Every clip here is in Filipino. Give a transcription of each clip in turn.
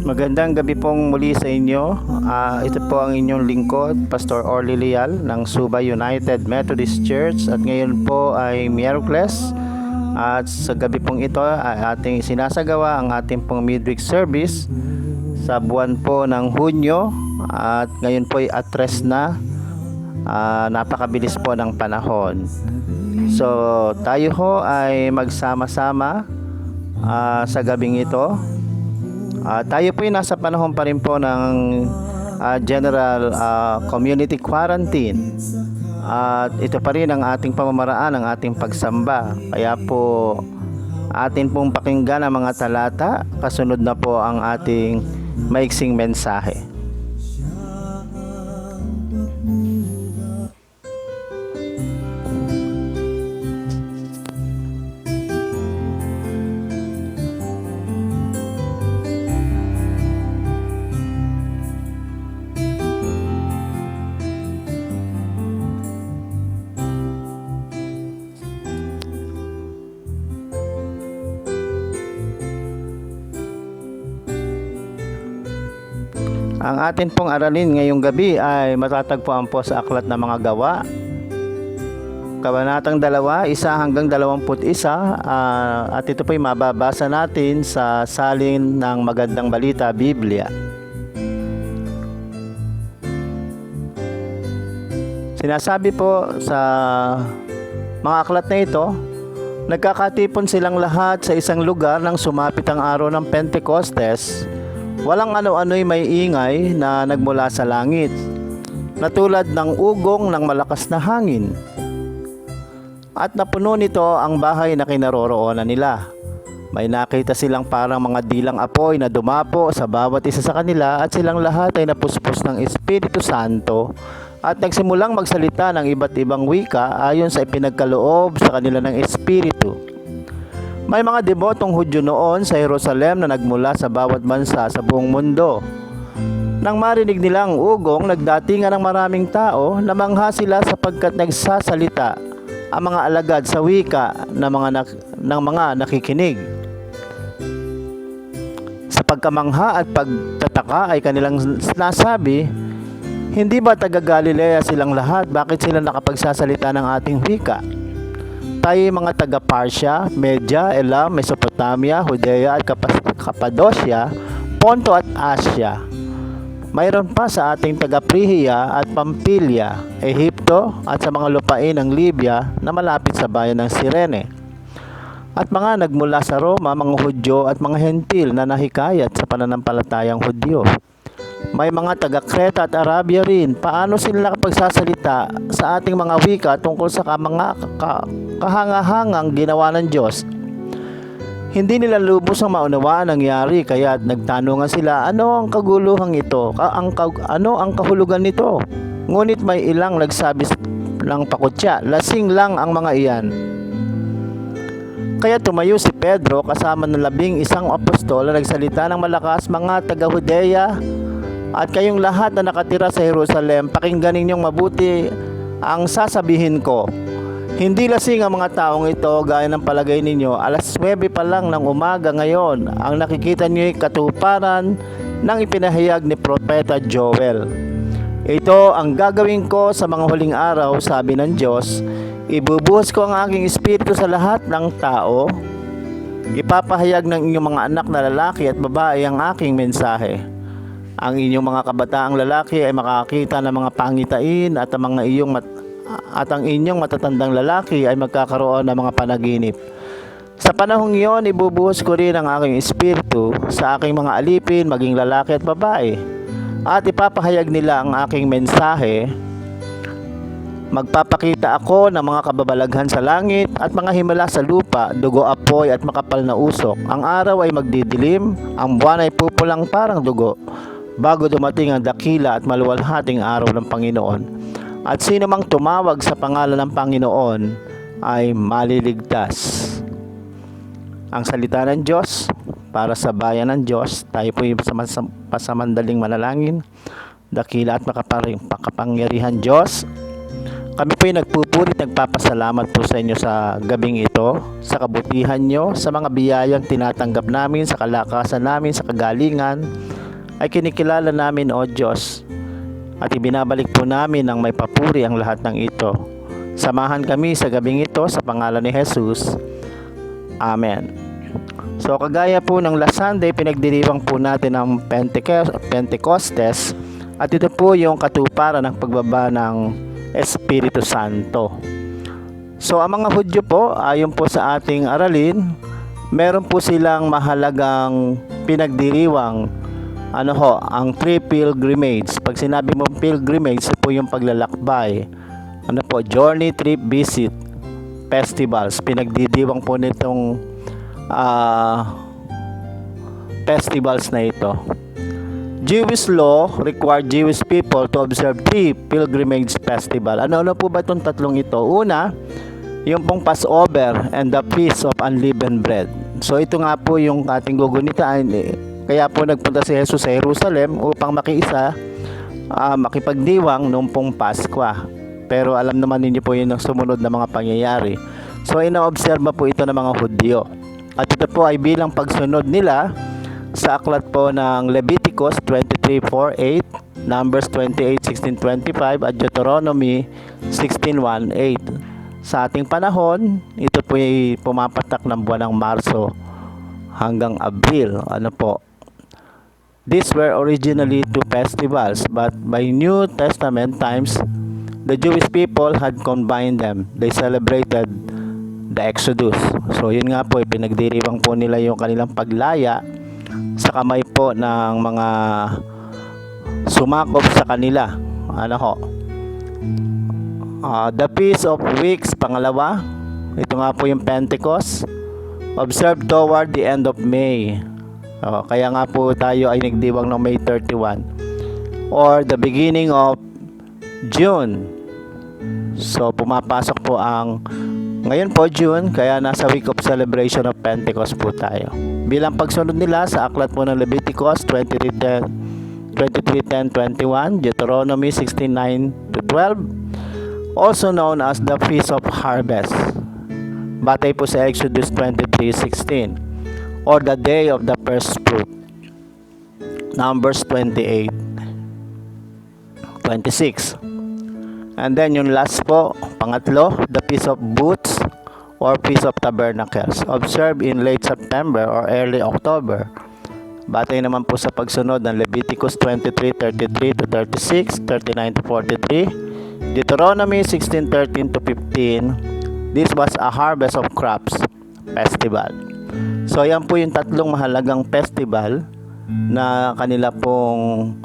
Magandang gabi pong muli sa inyo. Ito po ang inyong lingkod, Pastor Orly Leal ng Suba United Methodist Church. At ngayon po ay Miyerkules. At sa gabi pong ito ay ating sinasagawa ang ating pong midweek service sa buwan po ng Hunyo. At ngayon po ay atres na. Napakabilis po ng panahon. So tayo ho ay magsama-sama sa gabing ito. Tayo po ay nasa panahon pa rin po ng general community quarantine. At ito pa rin ang ating pamamaraan, ang ating pagsamba. Kaya po atin pong pakinggan ang mga talata. Kasunod na po ang ating maiksing mensahe. Ang atin pong aralin ngayong gabi ay matatagpuan po sa Aklat ng Mga Gawa, Kabanatang 2, 1 hanggang 21, at ito po ay mababasa natin sa salin ng Magandang Balita, Biblia. Sinasabi po sa mga aklat na ito, nagkakatipon silang lahat sa isang lugar nang sumapit ang araw ng Pentecostes. Walang ano-ano'y may ingay na nagmula sa langit, na tulad ng ugong ng malakas na hangin. At napuno nito ang bahay na kinaroroonan nila. May nakita silang parang mga dilang apoy na dumapo sa bawat isa sa kanila, at silang lahat ay napuspos ng Espiritu Santo at nagsimulang magsalita ng iba't ibang wika ayon sa ipinagkaloob sa kanila ng Espiritu. May mga debotong Hudyo noon sa Jerusalem na nagmula sa bawat bansa sa buong mundo. Nang marinig nilang ugong, nagdatingan ng maraming tao, namangha sila sapagkat nagsasalita ang mga alagad sa wika ng mga nakikinig. Sa pagkamangha at pagtataka ay kanilang nasabi, hindi ba taga Galilea silang lahat? Bakit sila nakapagsasalita ng ating wika? Tayo mga taga Parsia, Media, Elam, Mesopotamia, Judea at Cappadocia, Ponto at Asia. Mayroon pa sa ating taga Phrygia at Pamphylia, Ehipto at sa mga lupain ng Libya na malapit sa bayan ng Cirene. At mga nagmula sa Roma, mga Hudyo at mga Hentil na nahikayat sa pananampalatayang Hudyo. May mga taga Creta at Arabia rin. Paano sila nakapagsasalita sa ating mga wika tungkol sa mga kahangahangang ginawa ng Diyos? Hindi nila lubos ang maunawaan ang nangyari, kaya nagtanungan sila, ano ang kaguluhang ito? Ano ang kahulugan nito? Ngunit may ilang nagsabi ng pakutya, lasing lang ang mga iyan. Kaya tumayo si Pedro kasama ng 11 apostol na nagsalita ng malakas, mga taga-Judea at kayong lahat na nakatira sa Jerusalem, pakinggan ninyong mabuti ang sasabihin ko. Hindi lasing ang mga taong ito gaya ng palagay ninyo. Alas 9 pa lang ng umaga ngayon, ang nakikita niyo ay katuparan ng ipinahayag ni Propeta Joel. Ito ang gagawin ko sa mga huling araw, sabi ng Diyos. Ibubuhos ko ang aking espiritu sa lahat ng tao. Ipapahayag ng inyong mga anak na lalaki at babae ang aking mensahe. Ang inyong mga kabataang lalaki ay makakita ng mga pangitain at ang inyong matatandang lalaki ay magkakaroon ng mga panaginip. Sa panahong iyon, ibubuhos ko rin ang aking espiritu sa aking mga alipin, maging lalaki at babae. At ipapahayag nila ang aking mensahe. Magpapakita ako ng mga kababalaghan sa langit at mga himala sa lupa, dugo, apoy at makapal na usok. Ang araw ay magdidilim, ang buwan ay pupulang parang dugo, bago dumating ang dakila at maluwalhating araw ng Panginoon. At sino mang tumawag sa pangalan ng Panginoon ay maliligtas. Ang salita ng Diyos para sa bayan ng Diyos. Tayo po yung pasamandaling manalangin. Dakila at makapangyarihan Diyos, Kami po ay nagpupuri at nagpapasalamat po sa inyo sa gabing ito, sa kabutihan nyo, sa mga biyayang tinatanggap namin, sa kalakasan namin, sa kagalingan, ay kinikilala namin, O Diyos, at ibinabalik po namin ng may papuri ang lahat ng ito. Samahan kami sa gabing ito sa pangalan ni Jesus. Amen. So kagaya po ng last Sunday, pinagdiriwang po natin ang Pentecostes, at ito po yung katuparan ng pagbaba ng Espiritu Santo. So ang mga Hudyo po, ayon po sa ating aralin, meron po silang mahalagang pinagdiriwang ang three pilgrimage. Pag sinabi mo pilgrimage, ito po yung paglalakbay. Journey, trip, visit, festivals. Pinagdidiwang po nitong festivals na ito. Jewish law required Jewish people to observe three pilgrimage festival. Ano po ba itong tatlong ito? Una, yung pong Passover and the Feast of Unleavened Bread. So ito nga po yung ating gugunitaan. Kaya po nagpunta si Jesus sa Jerusalem upang makipagdiwang noong pong Pasko. Pero alam naman ninyo po yun ang sumunod na mga pangyayari. So ina-obserba po ito ng mga Hudyo. At ito po ay bilang pagsunod nila sa aklat po ng Leviticus 23:4-8, Numbers 28:16-25 at Deuteronomy 16:1-8. Sa ating panahon, ito po ay pumapatak ng buwan ng Marso hanggang Abril. These were originally two festivals, but by New Testament times, the Jewish people had combined them. They celebrated the Exodus. So yun nga po, pinagdiriwang po nila yung kanilang paglaya sa kamay po ng mga sumakop sa kanila. The Feast of Weeks, pangalawa, ito nga po yung Pentecost, observed toward the end of May. Kaya nga po tayo ay nagdiwang ng May 31 or the beginning of June. So pumapasok po ngayon po June, kaya nasa week of celebration of Pentecost po tayo. Bilang pagsunod nila sa aklat po ng Leviticus 23:10-21, Deuteronomy 16:9-12, also known as the Feast of Harvest. Batay po sa Exodus 23:16, or the Day of the First Fruit, Numbers 28:26. And then yung last po, pangatlo, the Feast of Booths or Feast of Tabernacles, observed in late September or early October. Batay naman po sa pagsunod ng Leviticus 23:33-36, 39-43, Deuteronomy 16:13-15. This was a harvest of crops festival. So yan po yung tatlong mahalagang festival na kanila pong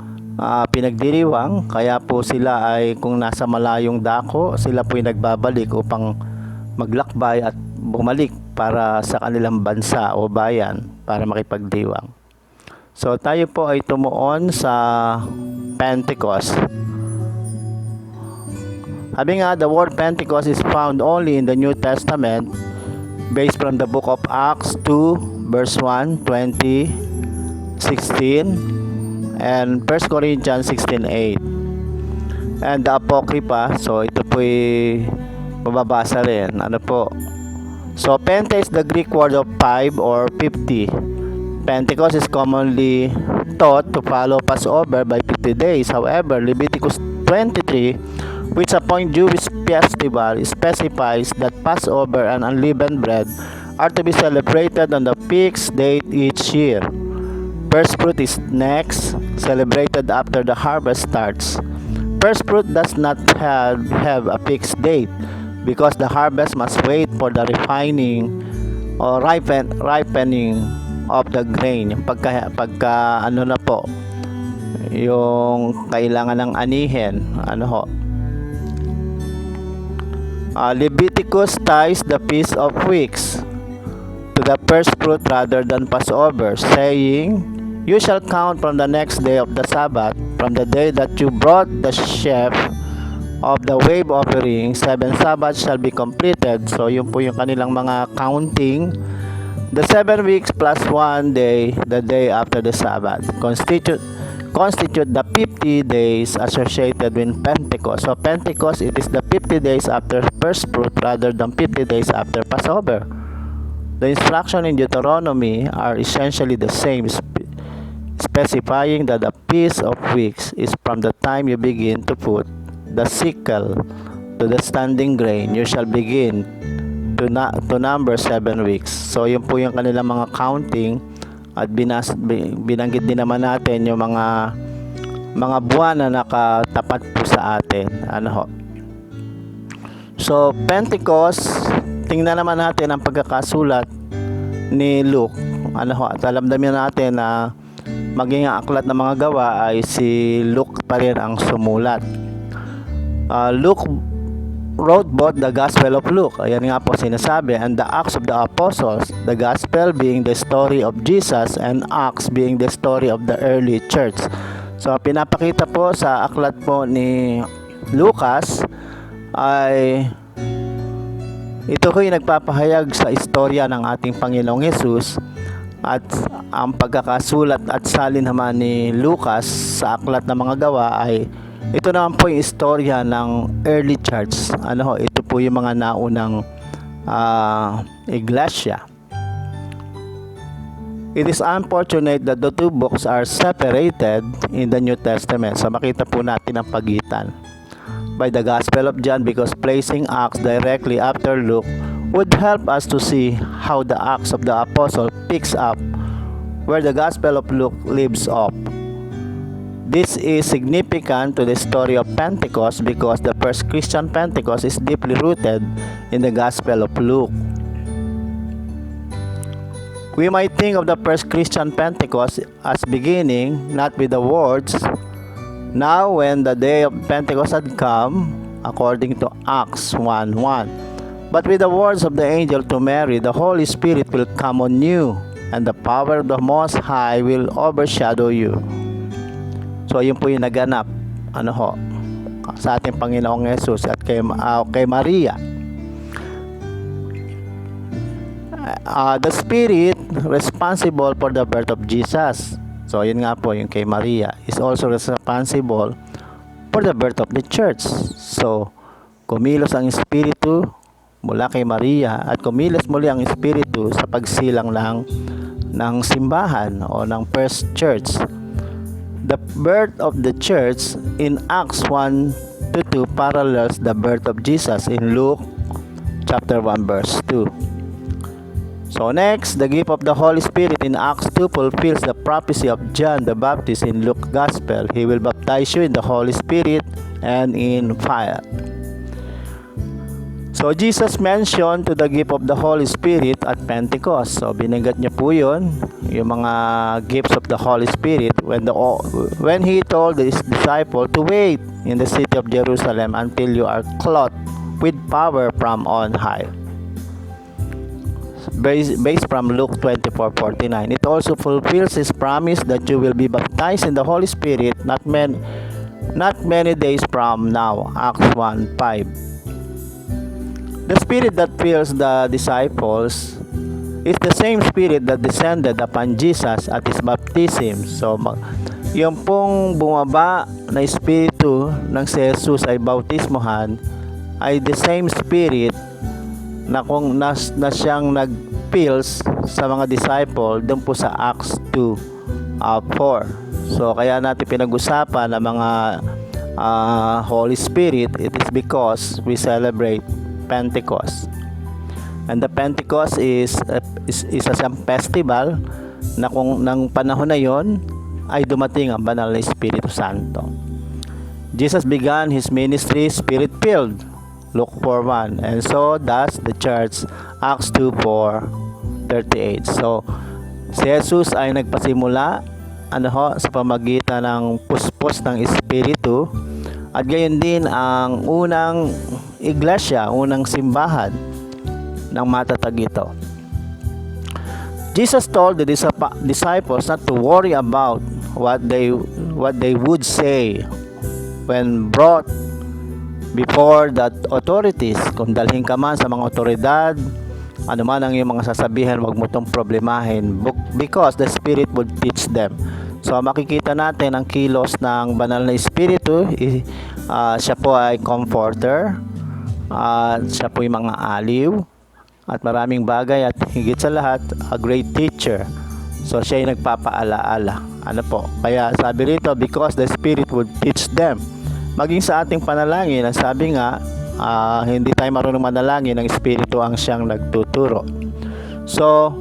pinagdiriwang. Kaya po sila ay kung nasa malayong dako, sila po ay nagbabalik upang maglakbay at bumalik para sa kanilang bansa o bayan para makipagdiwang. So tayo po ay tumuon sa Pentecost. Sabi nga, the word Pentecost is found only in the New Testament based from the book of Acts 2 verse 1, 20, 16 and 1 Corinthians 16:8. And the Apocrypha, so ito po ay mababasa rin. So Pente is the Greek word of 5 or 50. Pentecost is commonly taught to follow Passover by 50 days. However, Leviticus 23, which appoint Jewish festival, specifies that Passover and unleavened bread are to be celebrated on the fixed date each year. First fruit is next, celebrated after the harvest starts. First fruit does not have a fixed date because the harvest must wait for the refining or ripening of the grain. Pagka yung kailangan ng anihin. Leviticus ties the Feast of Weeks to the first fruit rather than Passover, saying, "You shall count from the next day of the Sabbath, from the day that you brought the sheaf of the wave offering, 7 Sabbaths shall be completed." So yun po yung kanilang mga counting. The 7 weeks plus 1 day, the day after the Sabbath, constitute the 50 days associated with Pentecost. So Pentecost, it is the 50 days after first fruit rather than 50 days after Passover. The instruction in Deuteronomy are essentially the same, specifying that the Feast of Weeks is from the time you begin to put the sickle to the standing grain. You shall begin to number 7 weeks. So yun po yung kanilang mga counting, at binanggit din naman natin yung mga buwan na nakatapat po sa atin. So Pentecost, tingnan naman natin ang pagkakasulat ni Luke. At alam natin na maging ang aklat ng mga gawa ay si Luke pa rin ang sumulat. Luke wrote both the Gospel of Luke, ayan nga po sinasabi, and the Acts of the Apostles, the Gospel being the story of Jesus and Acts being the story of the early church. So pinapakita po sa aklat po ni Lucas ay ito ko yung nagpapahayag sa istorya ng ating Panginoong Hesus, at ang pagkakasulat at salin naman ni Lucas sa aklat ng mga gawa ay ito naman po yung istorya ng early church. Ito po yung mga naunang iglesia. It is unfortunate that the two books are separated in the New Testament. So makita po natin ang pagitan by the Gospel of John, because placing Acts directly after Luke would help us to see how the Acts of the Apostle picks up where the Gospel of Luke leaves off. This is significant to the story of Pentecost because the first Christian Pentecost is deeply rooted in the Gospel of Luke. We might think of the first Christian Pentecost as beginning not with the words, "Now when the day of Pentecost had come," according to Acts 1:1, but with the words of the angel to Mary, "The Holy Spirit will come on you, and the power of the Most High will overshadow you." So yun po yung naganap sa ating Panginoong Hesus at kay Maria. The Spirit responsible for the birth of Jesus. So yun nga po yung kay Maria is also responsible for the birth of the church. So kumilos ang Espiritu mula kay Maria at kumilos muli ang Espiritu sa pagsilang ng simbahan o ng first church. The birth of the church in Acts 1-2 parallels the birth of Jesus in Luke chapter 1 verse 2. So next, the gift of the Holy Spirit in Acts 2 fulfills the prophecy of John the Baptist in Luke's Gospel. He will baptize you in the Holy Spirit and in fire. So Jesus mentioned to the gift of the Holy Spirit at Pentecost. So binanggit niya po yun, yung mga gifts of the Holy Spirit when He told His disciple to wait in the city of Jerusalem until you are clothed with power from on high. Based from Luke 24:49. It also fulfills His promise that you will be baptized in the Holy Spirit not many days from now. Acts 1:5. The Spirit that fills the disciples is the same Spirit that descended upon Jesus at His baptism. So, yung pong bumaba na Espiritu ng si Jesus ay bautismohan ay the same Spirit na siyang nag-fills sa mga disciple doon po sa Acts 2:4. So, kaya natin pinag-usapan ng mga Holy Spirit. It is because we celebrate Pentecost. And the Pentecost is a festival na kung ng panahon na yon ay dumating ang banal na Espiritu Santo. Jesus began His ministry Spirit-filled, Luke 4:1, and so does the church, Acts 2:4-38. So si Jesus ay nagpasimula sa pamagitan ng puspos ng Espiritu, at gayon din ang unang iglesia, unang simbahan ng matatag ito. Jesus told the disciples not to worry about what they would say when brought before the authorities. Kung dalhin ka man sa mga otoridad, ano man ang iyong mga sasabihin, wag mo itong problemahin because the Spirit would teach them. So makikita natin ang kilos ng banal na espiritu. Siya po ay comforter, at siya po yung mga aliw, at maraming bagay, at higit sa lahat, a great teacher. So siya ay nagpapaalaala. Ano po? Kaya sabi rito, because the Spirit would teach them. Maging sa ating panalangin, ang sabi nga, hindi tayo marunong manalangin, ang Espiritu ang siyang nagtuturo. So,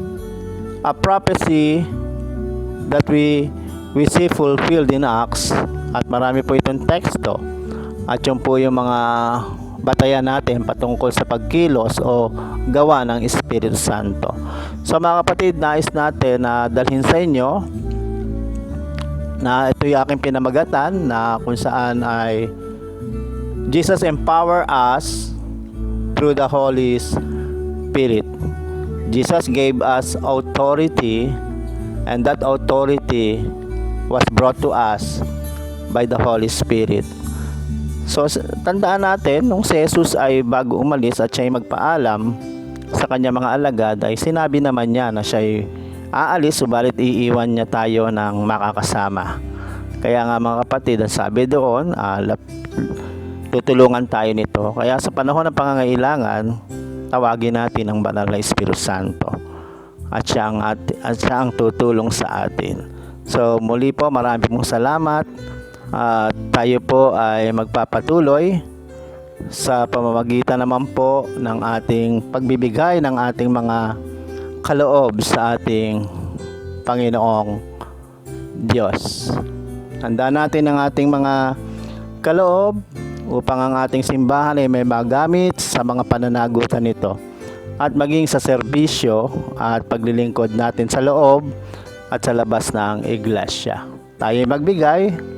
a prophecy that we see fulfilled in Acts, at marami po itong teksto, at yun po yung mga batayan natin patungkol sa pagkilos o gawa ng Espiritu Santo. So mga kapatid, nais natin na dalhin sa inyo na ito yung aking pinamagatan, na kung saan ay Jesus empower us through the Holy Spirit. Jesus gave us authority, and that authority was brought to us by the Holy Spirit. So tandaan natin, nung si Jesus ay bago umalis at siya ay magpaalam sa kanya mga alagad, ay sinabi naman niya na siya ay aalis, subalit iiwan niya tayo ng makakasama. Kaya nga mga kapatid, ang sabi doon, tutulungan tayo nito. Kaya sa panahon ng pangangailangan, tawagin natin ang banal na Espiritu Santo, at siya ang tutulong sa atin. So muli po, marami pong salamat. Tayo po ay magpapatuloy sa pamamagitan naman po ng ating pagbibigay ng ating mga kaloob sa ating Panginoong Diyos. Handaan natin ang ating mga kaloob upang ang ating simbahan ay may magamit sa mga pananagutan nito, at maging sa serbisyo at paglilingkod natin sa loob at sa labas ng iglesia. Tayo magbigay.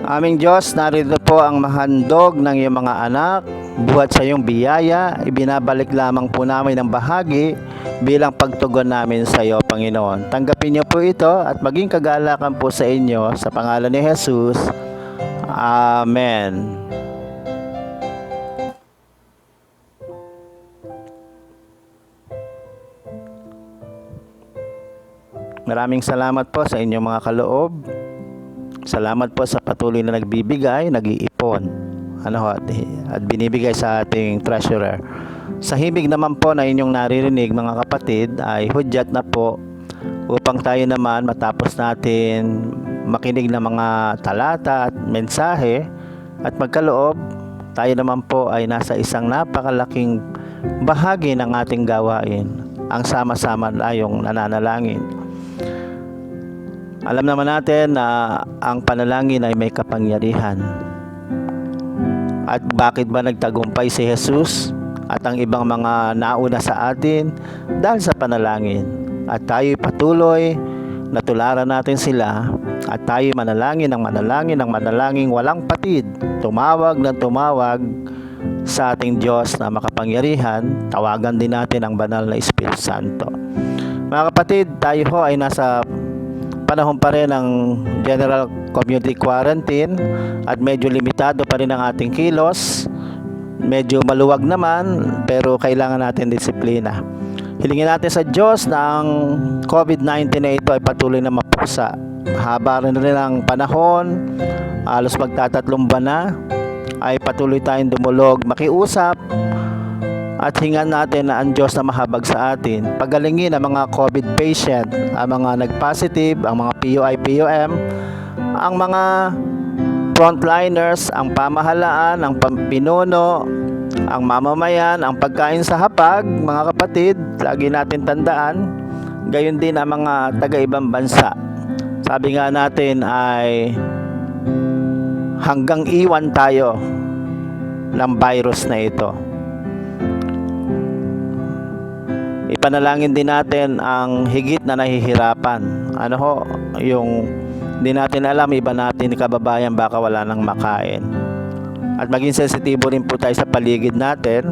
Aming Diyos, narito po ang mahandog ng iyong mga anak. Buhat sa iyong biyaya, ibinabalik lamang po namin ng bahagi bilang pagtugon namin sa iyo, Panginoon. Tanggapin niyo po ito at maging kagalakan po sa inyo sa pangalan ni Jesus. Amen. Maraming salamat po sa inyong mga kaloob. Salamat po sa patuloy na nagbibigay, nag-iipon, at binibigay sa ating treasurer. Sa himig naman po na inyong naririnig mga kapatid, ay hudyat na po upang tayo naman matapos natin makinig ng mga talata at mensahe at magkaloob, tayo naman po ay nasa isang napakalaking bahagi ng ating gawain, ang sama-sama tayong nananalangin. Alam naman natin na ang panalangin ay may kapangyarihan. At bakit ba nagtagumpay si Jesus at ang ibang mga nauna sa atin? Dahil sa panalangin. At tayo'y patuloy na tularan natin sila, at tayo manalangin ng manalangin ng manalangin walang patid, tumawag ng tumawag sa ating Diyos na makapangyarihan. Tawagan din natin ang banal na Espiritu Santo. Mga kapatid, tayo ho ay nasa panahon pa rin ng general community quarantine, at medyo limitado pa rin ang ating kilos. Medyo maluwag naman, pero kailangan natin disiplina. Hilingin natin sa Diyos na ang COVID-19 na ito ay patuloy na mapusa. Haba rin ang panahon, halos magtatatlong buwan na, ay patuloy tayong dumulog, makiusap, at hingan natin na ang Diyos na mahabag sa atin. Pagalingin ang mga COVID patient, ang mga nag-positive, ang mga PUI, PUM, ang mga frontliners, ang pamahalaan, ang pinuno, ang mamamayan, ang pagkain sa hapag. Mga kapatid, lagi natin tandaan, gayon din ang mga taga-ibang bansa. Sabi nga natin ay hanggang iwan tayo ng virus na ito. Ipanalangin din natin ang higit na nahihirapan. Ano ho, yung hindi natin alam, iba natin kababayan baka wala nang makain. At maging sensitibo rin po tayo sa paligid natin.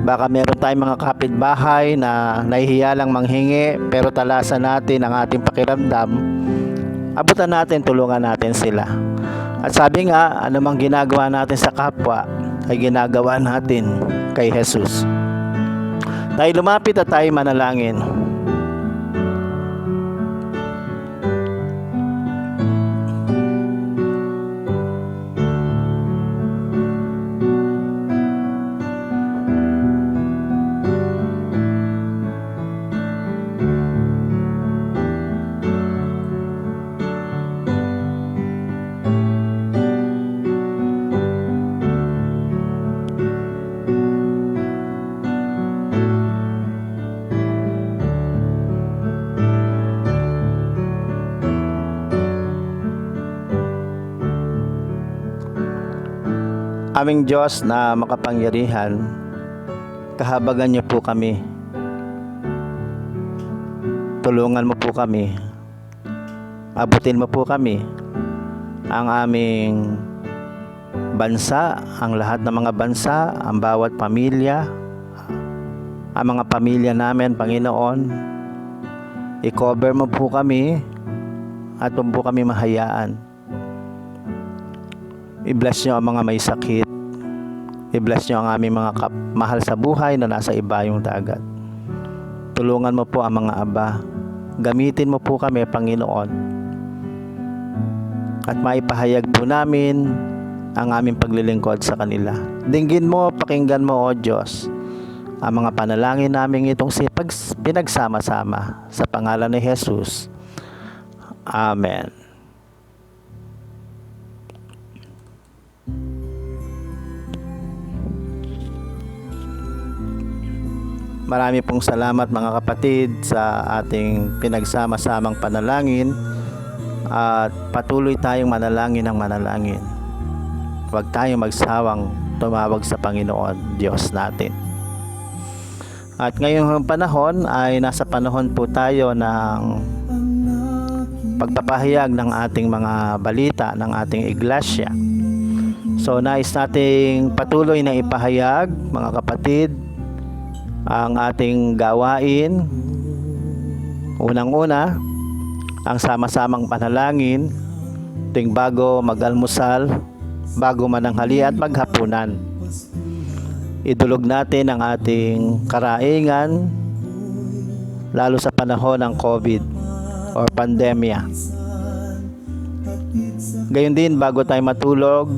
Baka meron tayong mga kapitbahay na nahihiya lang manghingi, pero talasan natin ang ating pakiramdam. Abutan natin, tulungan natin sila. At sabi nga, anumang ginagawa natin sa kapwa ay ginagawa natin kay Jesus. Tayo lumapit at tayo manalangin. Aming Diyos na makapangyarihan, kahabagan niyo po kami. Tulungan mo po kami. Abutin mo po kami. Ang aming bansa, ang lahat ng mga bansa, ang bawat pamilya, ang mga pamilya namin, Panginoon. I-cover mo po kami at huwag po kami mahayaan. I-bless niyo ang mga may sakit. I-bless niyo ang aming mga mahal sa buhay na nasa ibayong dagat. Tulungan mo po ang mga aba. Gamitin mo po kami, Panginoon. At maipahayag po namin ang aming paglilingkod sa kanila. Dinggin mo, pakinggan mo, O Diyos, ang mga panalangin namin itong pinagsama-sama sa pangalan ni Jesus. Amen. Marami pong salamat mga kapatid sa ating pinagsama-samang panalangin at patuloy tayong manalangin ng manalangin. Huwag tayong magsawang tumawag sa Panginoon, Diyos natin. At ngayong panahon ay nasa panahon po tayo ng pagpapahayag ng ating mga balita ng ating iglesia. So nais nating patuloy na ipahayag mga kapatid ang ating gawain. Unang-una, ang sama-samang panalangin tuwing bago mag-almusal, bago mananghali at maghapunan. Idulog natin ang ating karaingan lalo sa panahon ng COVID or pandemya. Gayon din, bago tayo matulog,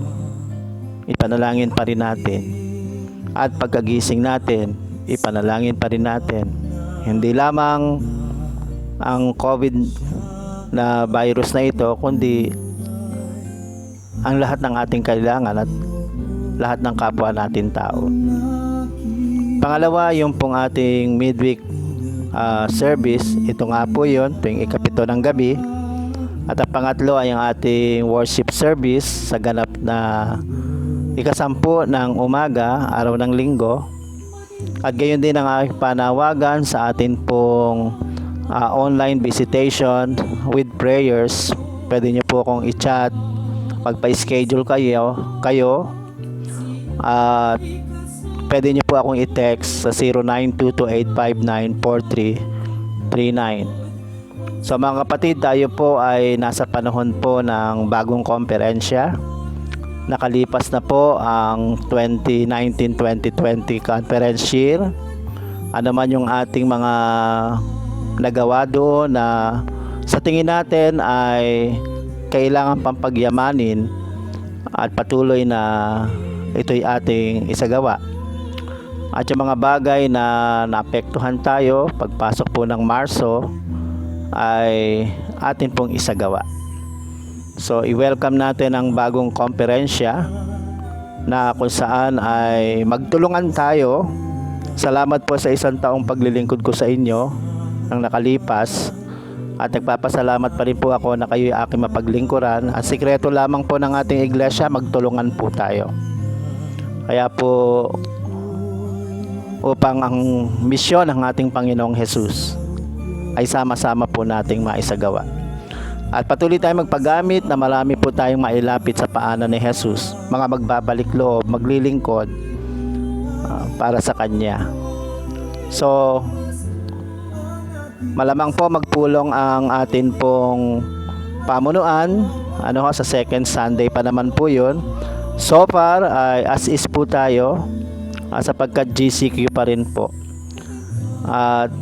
ipanalangin pa rin natin. At pagkagising natin, ipanalangin pa rin natin. Hindi lamang ang COVID na virus na ito, kundi ang lahat ng ating kailangan at lahat ng kapwa natin tao. Pangalawa, yung pong ating midweek service. Ito nga po yun, tuwing ikapito ng gabi. At ang pangatlo ay ang ating worship service sa ganap na ikasampu ng umaga, araw ng linggo. At gayon din ang aking panawagan sa atin pong online visitation with prayers. Pwede nyo po akong i-chat, magpa-schedule kayo at pwede nyo po akong i-text sa 0922-859-4339. So mga kapatid, tayo po ay nasa panahon po ng bagong komperensya. Nakalipas na po ang 2019-2020 conference year. Ano man yung ating mga nagawa doon na sa tingin natin ay kailangan pang pagyamanin at patuloy na ito'y ating isagawa. At yung mga bagay na naapektuhan tayo pagpasok po ng Marso ay atin pong isagawa. So, i-welcome natin ang bagong komperensya na kung saan ay magtulungan tayo. Salamat po sa 1 taong paglilingkod ko sa inyo nang nakalipas. At nagpapasalamat pa rin po ako na kayo aking mapaglingkuran. Ang sikreto lamang po ng ating iglesia, magtulungan po tayo. Kaya po, upang ang misyon ng ating Panginoong Jesus ay sama-sama po nating maisagawa. At patuloy tayong magpagamit na marami po tayong mailapit sa paanan ni Jesus. Mga magbabalik loob, maglilingkod para sa Kanya. So, malamang po magpulong ang atin pong pamunuan. Sa second Sunday pa naman po yun. So far, ay as is po tayo sapagkat GCQ pa rin po. At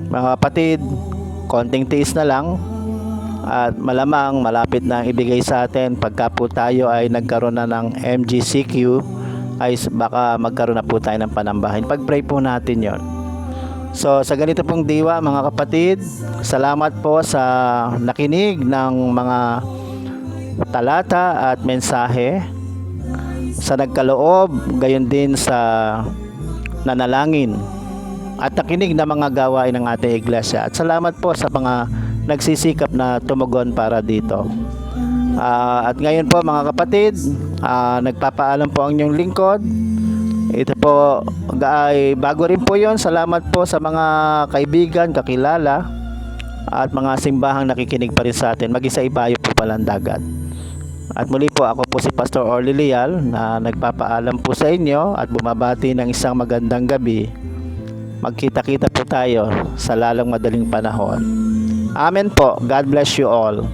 mga kapatid, konting tiis na lang. At malamang malapit na ibigay sa atin pagka po tayo ay nagkaroon na ng MGCQ, ay baka magkaroon na po tayo ng panambahin. Pag-pray po natin yon. So sa ganito pong diwa mga kapatid, salamat po sa nakinig ng mga talata at mensahe, sa nagkaloob, gayon din sa nanalangin at nakinig na mga gawain ng ating iglesia. At salamat po sa mga nagsisikap na tumugon para dito. At ngayon po mga kapatid, nagpapaalam po ang inyong lingkod. Ito po ay bago rin po yon. Salamat po sa mga kaibigan, kakilala at mga simbahang nakikinig pa rin sa atin. Mag-isa Ibayo po palang dagat. At muli po, ako po si Pastor Orly Leal na nagpapaalam po sa inyo at bumabati ng isang magandang gabi. Magkita-kita po tayo sa lalong madaling panahon. Amen po. God bless you all.